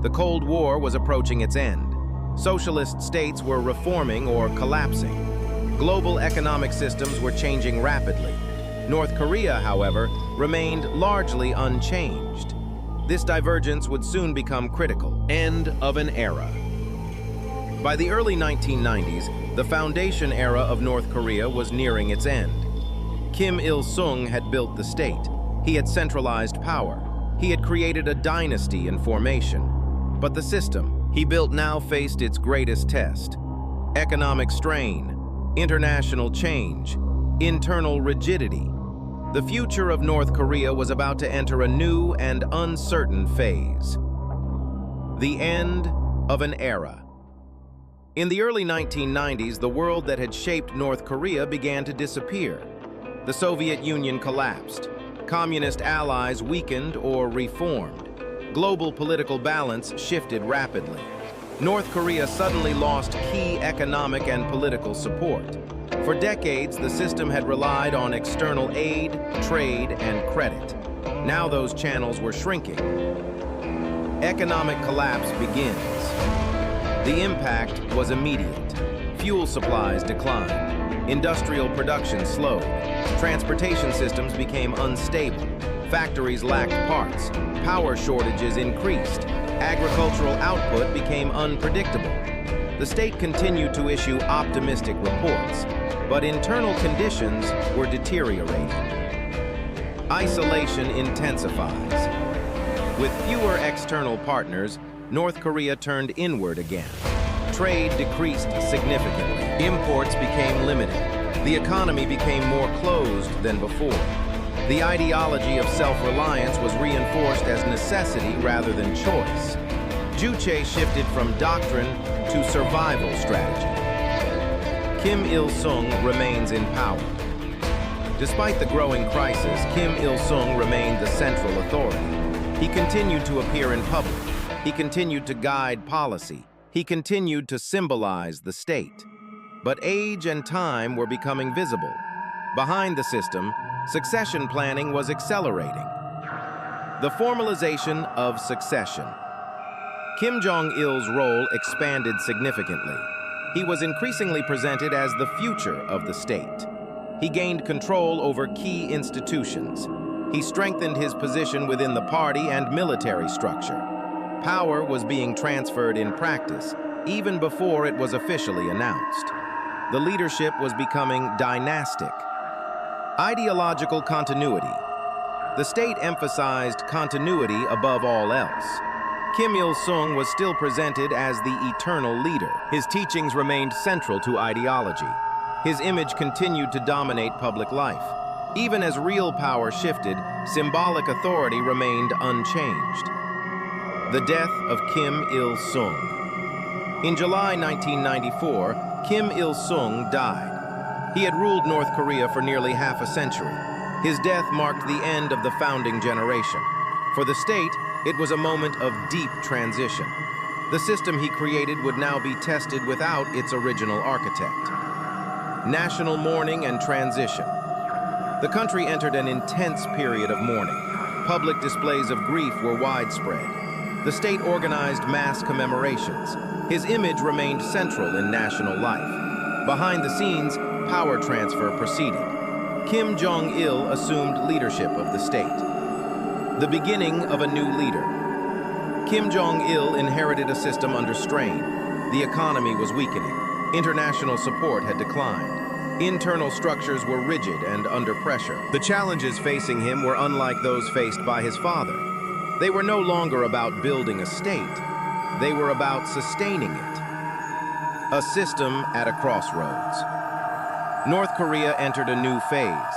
The Cold War was approaching its end. Socialist states were reforming or collapsing. Global economic systems were changing rapidly. North Korea, however, remained largely unchanged. This divergence would soon become critical. End of an era. By the early 1990s, the foundation era of North Korea was nearing its end. Kim Il-sung had built the state. He had centralized power. He had created a dynasty in formation. But the system he built now faced its greatest test. Economic strain, international change, internal rigidity. The future of North Korea was about to enter a new and uncertain phase. The end of an era. In the early 1990s, the world that had shaped North Korea began to disappear. The Soviet Union collapsed. Communist allies weakened or reformed. Global political balance shifted rapidly. North Korea suddenly lost key economic and political support. For decades, the system had relied on external aid, trade, and credit. Now those channels were shrinking. Economic collapse begins. The impact was immediate. Fuel supplies declined. Industrial production slowed. Transportation systems became unstable. Factories lacked parts. Power shortages increased. Agricultural output became unpredictable. The state continued to issue optimistic reports, but internal conditions were deteriorating. Isolation intensifies. With fewer external partners, North Korea turned inward again. Trade decreased significantly. Imports became limited. The economy became more closed than before. The ideology of self-reliance was reinforced as necessity rather than choice. Juche shifted from doctrine to survival strategy. Kim Il-sung remains in power. Despite the growing crisis, Kim Il-sung remained the central authority. He continued to appear in public. He continued to guide policy. He continued to symbolize the state. But age and time were becoming visible. Behind the system, succession planning was accelerating. The formalization of succession. Kim Jong-il's role expanded significantly. He was increasingly presented as the future of the state. He gained control over key institutions. He strengthened his position within the party and military structure. Power was being transferred in practice, even before it was officially announced. The leadership was becoming dynastic. Ideological continuity. The state emphasized continuity above all else. Kim Il-sung was still presented as the eternal leader. His teachings remained central to ideology. His image continued to dominate public life. Even as real power shifted, symbolic authority remained unchanged. The death of Kim Il-sung. In July 1994, Kim Il-sung died. He had ruled North Korea for nearly half a century. His death marked the end of the founding generation. For the state, it was a moment of deep transition. The system he created would now be tested without its original architect. National mourning and transition. The country entered an intense period of mourning. Public displays of grief were widespread. The state organized mass commemorations. His image remained central in national life. Behind the scenes, power transfer proceeded. Kim Jong-il assumed leadership of the state. The beginning of a new leader. Kim Jong-il inherited a system under strain. The economy was weakening. International support had declined. Internal structures were rigid and under pressure. The challenges facing him were unlike those faced by his father. They were no longer about building a state. They were about sustaining it. A system at a crossroads. North Korea entered a new phase.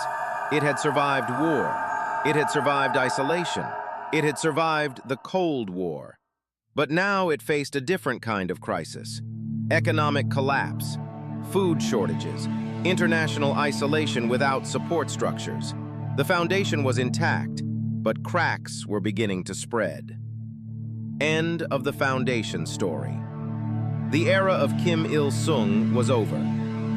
It had survived war. It had survived isolation. It had survived the Cold War. But now it faced a different kind of crisis: economic collapse, food shortages, international isolation without support structures. The foundation was intact, but cracks were beginning to spread. End of the foundation story. The era of Kim Il-sung was over.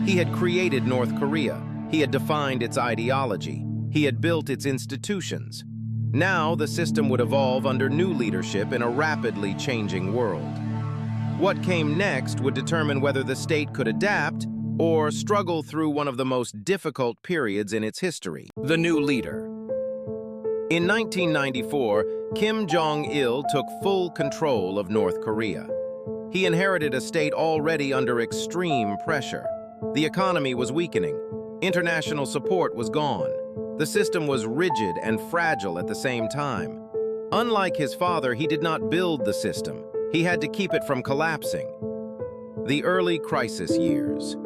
He had created North Korea. He had defined its ideology. He had built its institutions. Now the system would evolve under new leadership in a rapidly changing world. What came next would determine whether the state could adapt or struggle through one of the most difficult periods in its history. The new leader. In 1994, Kim Jong-il took full control of North Korea. He inherited a state already under extreme pressure. The economy was weakening. International support was gone. The system was rigid and fragile at the same time. Unlike his father, he did not build the system. He had to keep it from collapsing. The early crisis years.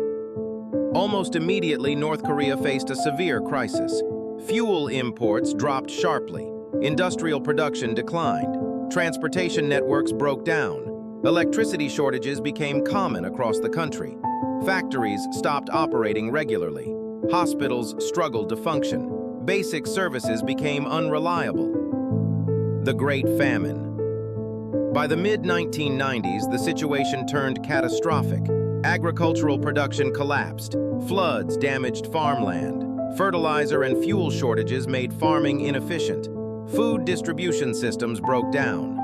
Almost immediately, North Korea faced a severe crisis. Fuel imports dropped sharply. Industrial production declined. Transportation networks broke down. Electricity shortages became common across the country. Factories stopped operating regularly. Hospitals struggled to function. Basic services became unreliable. The Great Famine. By the mid-1990s, the situation turned catastrophic. Agricultural production collapsed. Floods damaged farmland. Fertilizer and fuel shortages made farming inefficient. Food distribution systems broke down.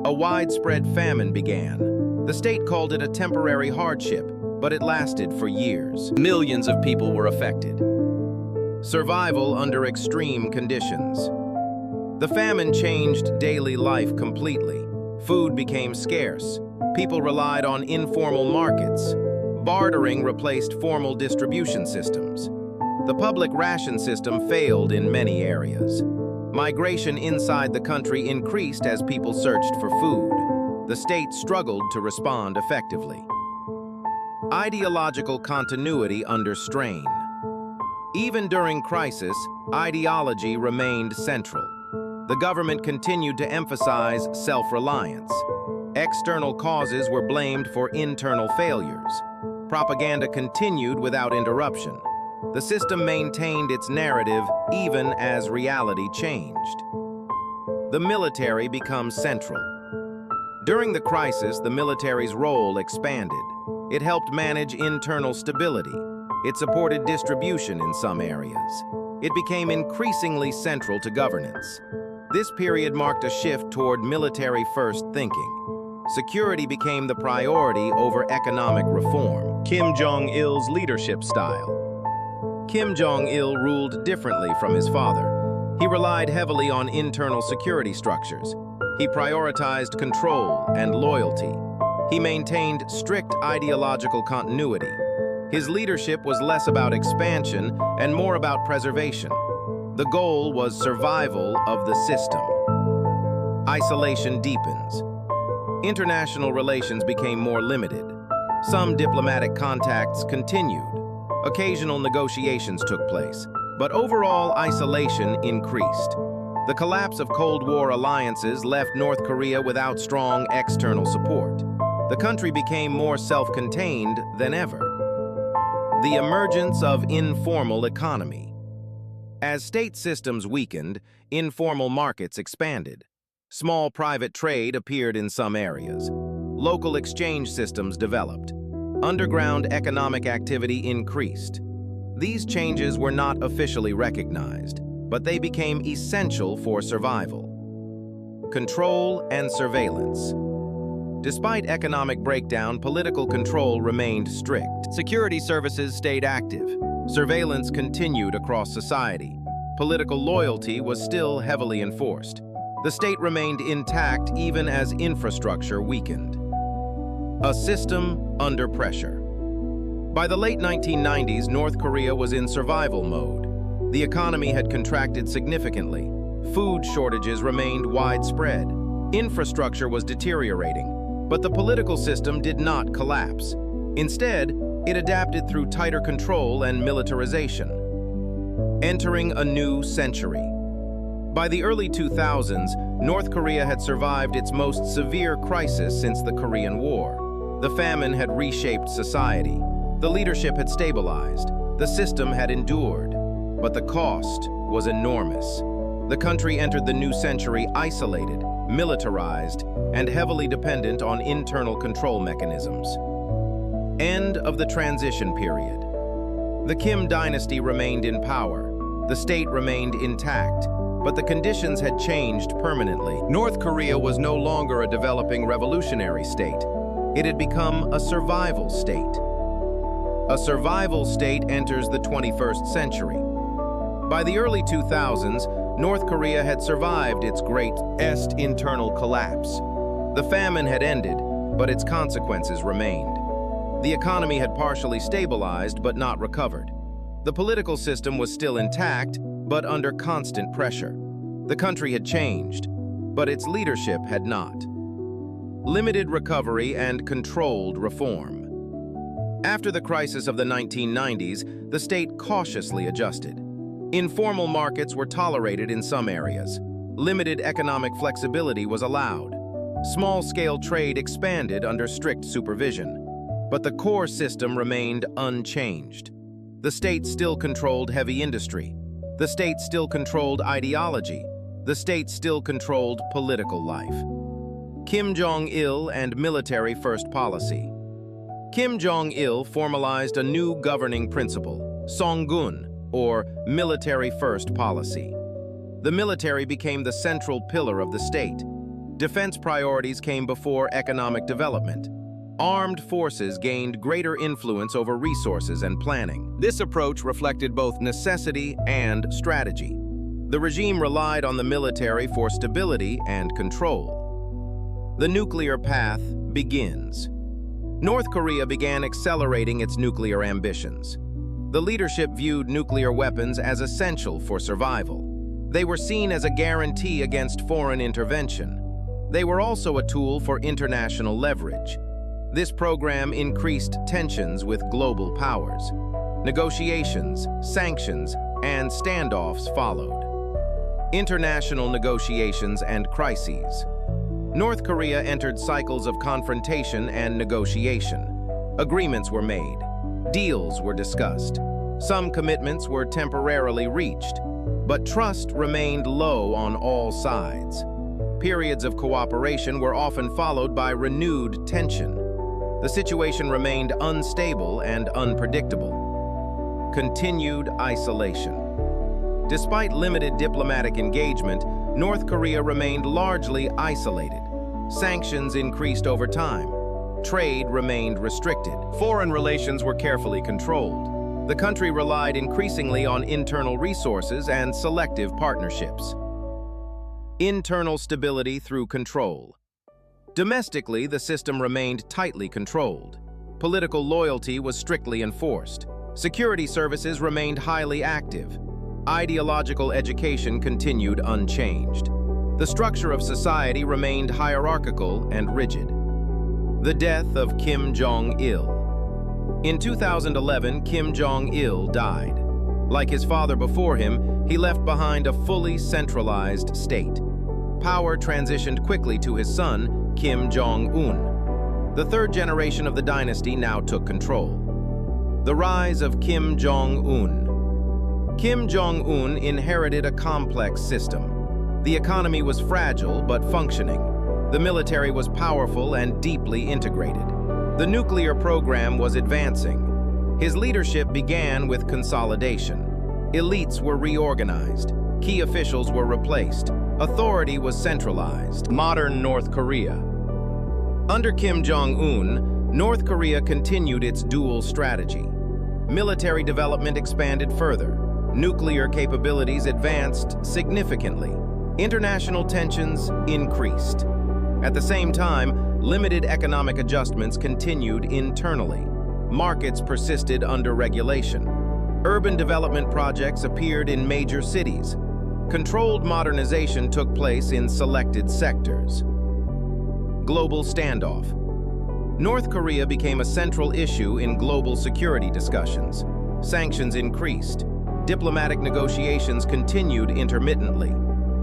A widespread famine began. The state called it a temporary hardship, but it lasted for years. Millions of people were affected. Survival under extreme conditions. The famine changed daily life completely. Food became scarce. People relied on informal markets. Bartering replaced formal distribution systems. The public ration system failed in many areas. Migration inside the country increased as people searched for food. The state struggled to respond effectively. Ideological continuity under strain. Even during crisis, ideology remained central. The government continued to emphasize self-reliance. External causes were blamed for internal failures. Propaganda continued without interruption. The system maintained its narrative even as reality changed. The military becomes central. During the crisis, the military's role expanded. It helped manage internal stability. It supported distribution in some areas. It became increasingly central to governance. This period marked a shift toward military-first thinking. Security became the priority over economic reform. Kim Jong-il's leadership style. Kim Jong-il ruled differently from his father. He relied heavily on internal security structures. He prioritized control and loyalty. He maintained strict ideological continuity. His leadership was less about expansion and more about preservation. The goal was survival of the system. Isolation deepens. International relations became more limited. Some diplomatic contacts continued. Occasional negotiations took place, but overall isolation increased. The collapse of Cold War alliances left North Korea without strong external support. The country became more self-contained than ever. The emergence of informal economy. As state systems weakened, informal markets expanded. Small private trade appeared in some areas. Local exchange systems developed. Underground economic activity increased. These changes were not officially recognized, but they became essential for survival. Control and surveillance. Despite economic breakdown, political control remained strict. Security services stayed active. Surveillance continued across society. Political loyalty was still heavily enforced. The state remained intact even as infrastructure weakened. A system under pressure. By the late 1990s, North Korea was in survival mode. The economy had contracted significantly. Food shortages remained widespread. Infrastructure was deteriorating. But the political system did not collapse. Instead, it adapted through tighter control and militarization. Entering a new century. By the early 2000s, North Korea had survived its most severe crisis since the Korean War. The famine had reshaped society. The leadership had stabilized. The system had endured. But the cost was enormous. The country entered the new century isolated, militarized, and heavily dependent on internal control mechanisms. End of the transition period. The Kim dynasty remained in power. The state remained intact, but the conditions had changed permanently. North Korea was no longer a developing revolutionary state. It had become a survival state. A survival state enters the 21st century. By the early 2000s, North Korea had survived its greatest internal collapse. The famine had ended, but its consequences remained. The economy had partially stabilized but not recovered. The political system was still intact, but under constant pressure. The country had changed, but its leadership had not. Limited recovery and controlled reform. After the crisis of the 1990s, the state cautiously adjusted. Informal markets were tolerated in some areas. Limited economic flexibility was allowed. Small-scale trade expanded under strict supervision. But the core system remained unchanged. The state still controlled heavy industry. The state still controlled ideology. The state still controlled political life. Kim Jong-il and military first policy. Kim Jong-il formalized a new governing principle, Songun, or military first policy. The military became the central pillar of the state. Defense priorities came before economic development. Armed forces gained greater influence over resources and planning. This approach reflected both necessity and strategy. The regime relied on the military for stability and control. The nuclear path begins. North Korea began accelerating its nuclear ambitions. The leadership viewed nuclear weapons as essential for survival. They were seen as a guarantee against foreign intervention. They were also a tool for international leverage. This program increased tensions with global powers. Negotiations, sanctions, and standoffs followed. International negotiations and crises. North Korea entered cycles of confrontation and negotiation. Agreements were made. Deals were discussed. Some commitments were temporarily reached, but trust remained low on all sides. Periods of cooperation were often followed by renewed tension. The situation remained unstable and unpredictable. Continued isolation. Despite limited diplomatic engagement, North Korea remained largely isolated. Sanctions increased over time. Trade remained restricted. Foreign relations were carefully controlled. The country relied increasingly on internal resources and selective partnerships. Internal stability through control. Domestically, the system remained tightly controlled. Political loyalty was strictly enforced. Security services remained highly active. Ideological education continued unchanged. The structure of society remained hierarchical and rigid. The death of Kim Jong-il. In 2011, Kim Jong-il died. Like his father before him, he left behind a fully centralized state. Power transitioned quickly to his son, Kim Jong-Un. The third generation of the dynasty now took control. The rise of Kim Jong-Un. Kim Jong-Un inherited a complex system. The economy was fragile but functioning. The military was powerful and deeply integrated. The nuclear program was advancing. His leadership began with consolidation. Elites were reorganized. Key officials were replaced. Authority was centralized. Modern North Korea. Under Kim Jong-un, North Korea continued its dual strategy. Military development expanded further. Nuclear capabilities advanced significantly. International tensions increased. At the same time, limited economic adjustments continued internally. Markets persisted under regulation. Urban development projects appeared in major cities. Controlled modernization took place in selected sectors. Global standoff. North Korea became a central issue in global security discussions. Sanctions increased. Diplomatic negotiations continued intermittently.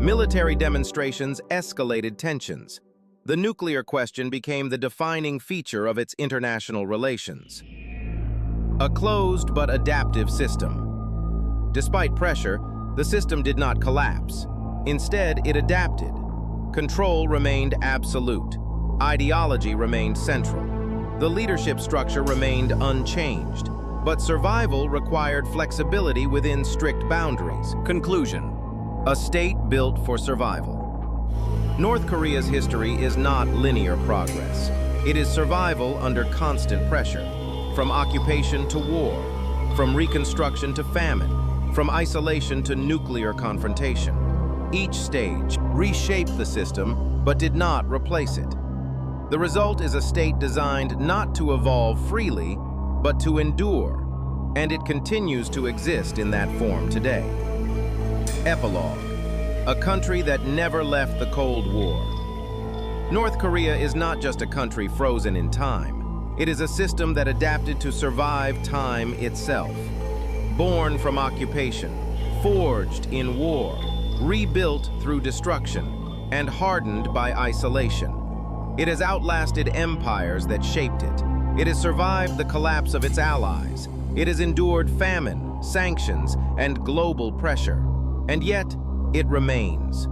Military demonstrations escalated tensions. The nuclear question became the defining feature of its international relations. A closed but adaptive system. Despite pressure, the system did not collapse. Instead, it adapted. Control remained absolute. Ideology remained central. The leadership structure remained unchanged, but survival required flexibility within strict boundaries. Conclusion. A state built for survival. North Korea's history is not linear progress. It is survival under constant pressure, from occupation to war, from reconstruction to famine, from isolation to nuclear confrontation. Each stage reshaped the system, but did not replace it. The result is a state designed not to evolve freely, but to endure, and it continues to exist in that form today. Epilogue. A country that never left the Cold War. North Korea is not just a country frozen in time. It is a system that adapted to survive time itself. Born from occupation, forged in war, rebuilt through destruction, and hardened by isolation. It has outlasted empires that shaped it. It has survived the collapse of its allies. It has endured famine, sanctions, and global pressure. And yet, it remains.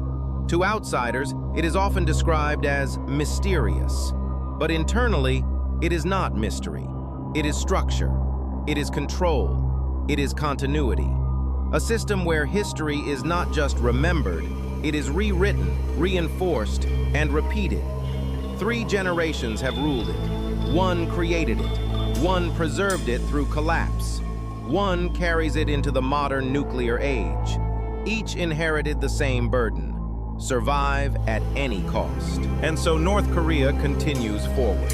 To outsiders, it is often described as mysterious. But internally, it is not mystery. It is structure. It is control. It is continuity. A system where history is not just remembered, it is rewritten, reinforced, and repeated. 3 generations have ruled it. 1 created it. 1 preserved it through collapse. 1 carries it into the modern nuclear age. Each inherited the same burden: survive at any cost. And so North Korea continues forward.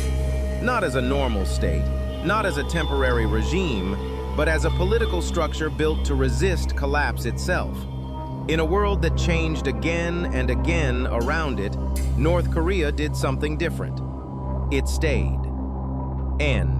Not as a normal state, not as a temporary regime, but as a political structure built to resist collapse itself. In a world that changed again and again around it, North Korea did something different. It stayed. End.